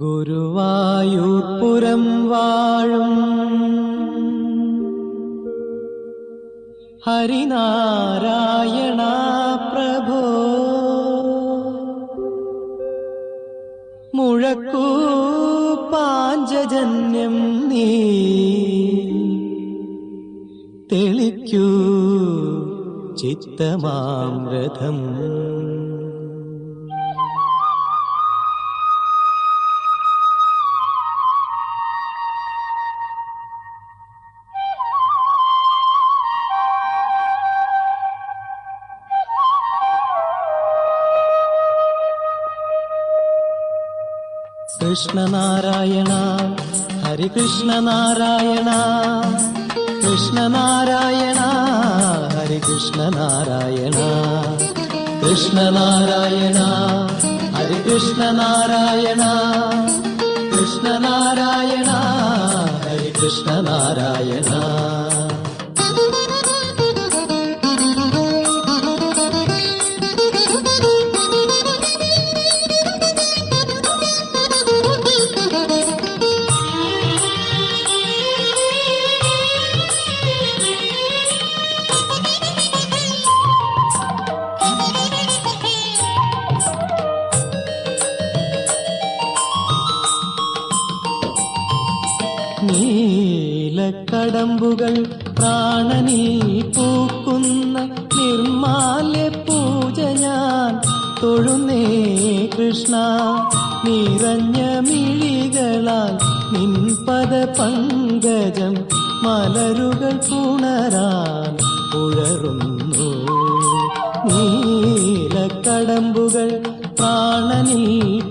ഗുരുവായൂർപുരം വാഴും ഹരിനാരായണ പ്രഭോ, മുഴക്കൂ പാഞ്ചജന്യം നീ തെളിക്കൂ ചിത്തമാം രഥം. കൃഷ്ണനാരായണ ഹരി കൃഷ്ണനാരായണ, കൃഷ്ണനാരായണ ഹരി കൃഷ്ണനാരായണ, കൃഷ്ണനാരായണ ഹരി കൃഷ്ണനാരായണ, കൃഷ്ണനാരായണ ഹരി കൃഷ്ണനാരായണ. നീലക്കടമ്പുകൾ പ്രാണനിൽ പൂക്കുന്ന നിർമാല്യ പൂജ ഞാൻ തൊഴുന്നേ കൃഷ്ണ. നിറഞ്ഞ മിഴികളാൽ നിൻപദ പങ്കജം മലരുകൾ പുണരാൻ ഉഴറുന്നു. നീലക്കടമ്പുകൾ പ്രാണനിൽ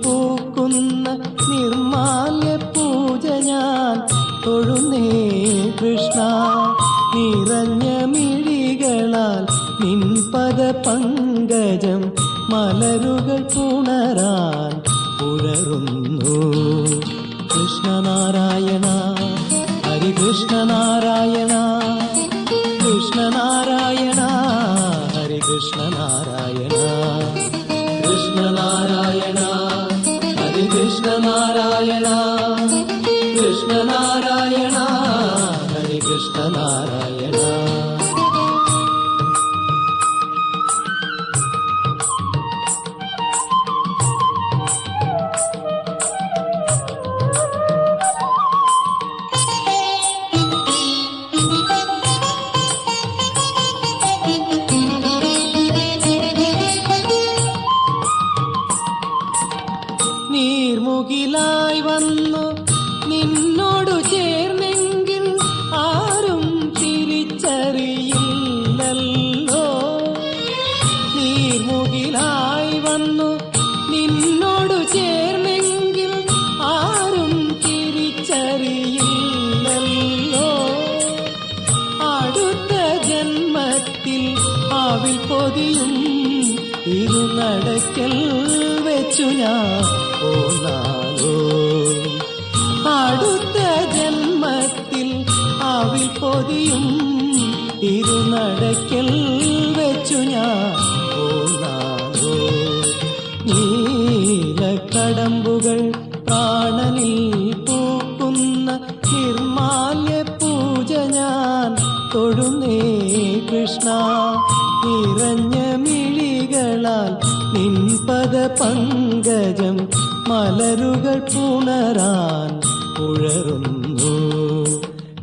പൂക്കുന്ന നിർമാല്യ പൂജ ഞാൻ തൊഴുന്നേ കൃഷ്ണ. നിറഞ്ഞ മിഴികളാൽ നിൻപദ പങ്കജം മലരുകൾ പുണരാൻ ഉഴറുന്നു. കൃഷ്ണനാരായണ ഹരി കൃഷ്ണനാരായണ, കൃഷ്ണനാരായണ ഹരി കൃഷ്ണനാരായണ, കൃഷ്ണനാരായണ ഹരി കൃഷ്ണനാരായണ, കൃഷ്ണനാരായണ ഹരി കൃഷ്ണനാരായണ. നീർമുകിലായി വന്നു നിന്നോടു ചേർന്നെങ്കിൽ ആരും തിരിച്ചറിയില്ലല്ലോ. നീർമുകിലായി വന്നു നിന്നോടു ചേർന്നെങ്കിൽ ആരും തിരിച്ചറിയില്ലല്ലോ. അടുത്ത ജന്മത്തിൽ ആവിൽ പൊതിയും ഇരുനടക്കൽ വെച്ചു ഞാൻ പോന്നാലോ. അടുത്ത ജന്മത്തിൽ ആവിൽ പൊതിയും ഇരുനടക്കൽ വെച്ചു ഞാൻ പോന്നാലോ. നീലക്കടമ്പുകൾ പ്രാണനിൽ പൂക്കുന്ന നിർമാല്യ പൂജ ഞാൻ തൊഴുന്നേ കൃഷ്ണ. നിറഞ്ഞ മിഴികളാൽ നിൻപദ പങ്കജം മലരുകൾ പുണരാൻ ഉഴറുന്നു.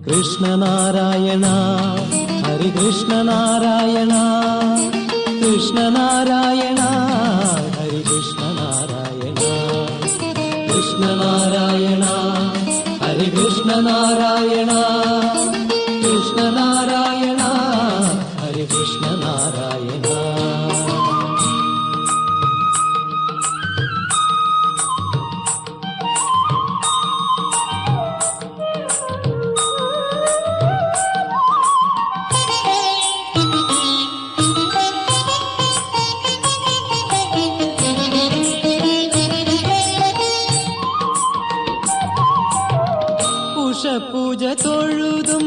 കൃഷ്ണനാരായണ ഹരി കൃഷ്ണനാരായണ, കൃഷ്ണനാരായണ ഹരി കൃഷ്ണനാരായണ, കൃഷ്ണനാരായണ ഹരി കൃഷ്ണനാരായണ, കൃഷ്ണനാരായണ ഹരി കൃഷ്ണനാരായണ. ഉഷപൂജ തൊഴുതും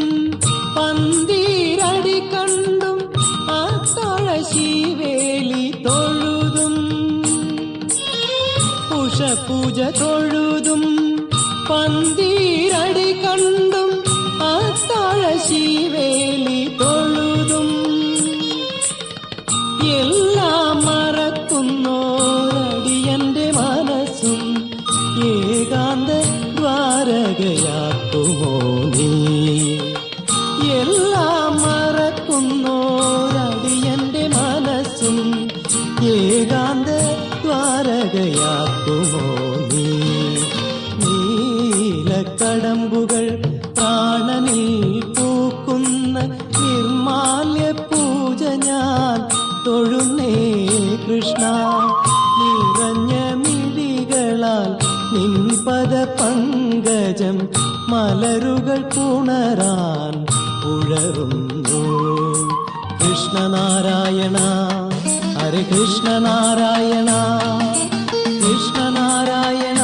പന്തീരടി കണ്ടും അത്താഴ ശിവേലി തൊഴുതും. ഉഷപൂജ തൊഴുതും എല്ലാം മറക്കുന്നോരടിയന്റെ മനസ്സും ഏകാന്ത ദ്വാരകയാക്കുമോ നീ? എല്ലാം മറക്കുന്നോരടിയന്റെ മനസ്സും ഏകാന്ത ദ്വാരകയാക്കുമോ നീ? നീലക്കടമ്പുകൾ പ്രാണനിൽ പൂക്കുന്ന നിർമാല്യ പൂജ ഞാൻ തൊഴുന്നേ കൃഷ്ണ. നിറഞ്ഞ മിഴികളാൽ നിൻ പദ പങ്കജം മലരുകൾ പുണരാൻ ഉഴറുന്നു. കൃഷ്ണനാരായണ ഹരേ കൃഷ്ണനാരായണ, കൃഷ്ണനാരായണ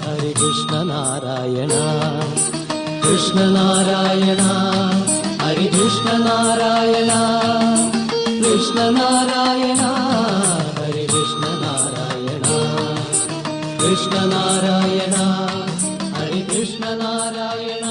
ഹരേ കൃഷ്ണനാരായണ, കൃഷ്ണനാരായണ ഹരേ കൃഷ്ണനാരായണ, കൃഷ്ണനാരായണ ഹരേ കൃഷ്ണനാരായണ, കൃഷ്ണനാരായണ ഹരേ കൃഷ്ണനാരായണ.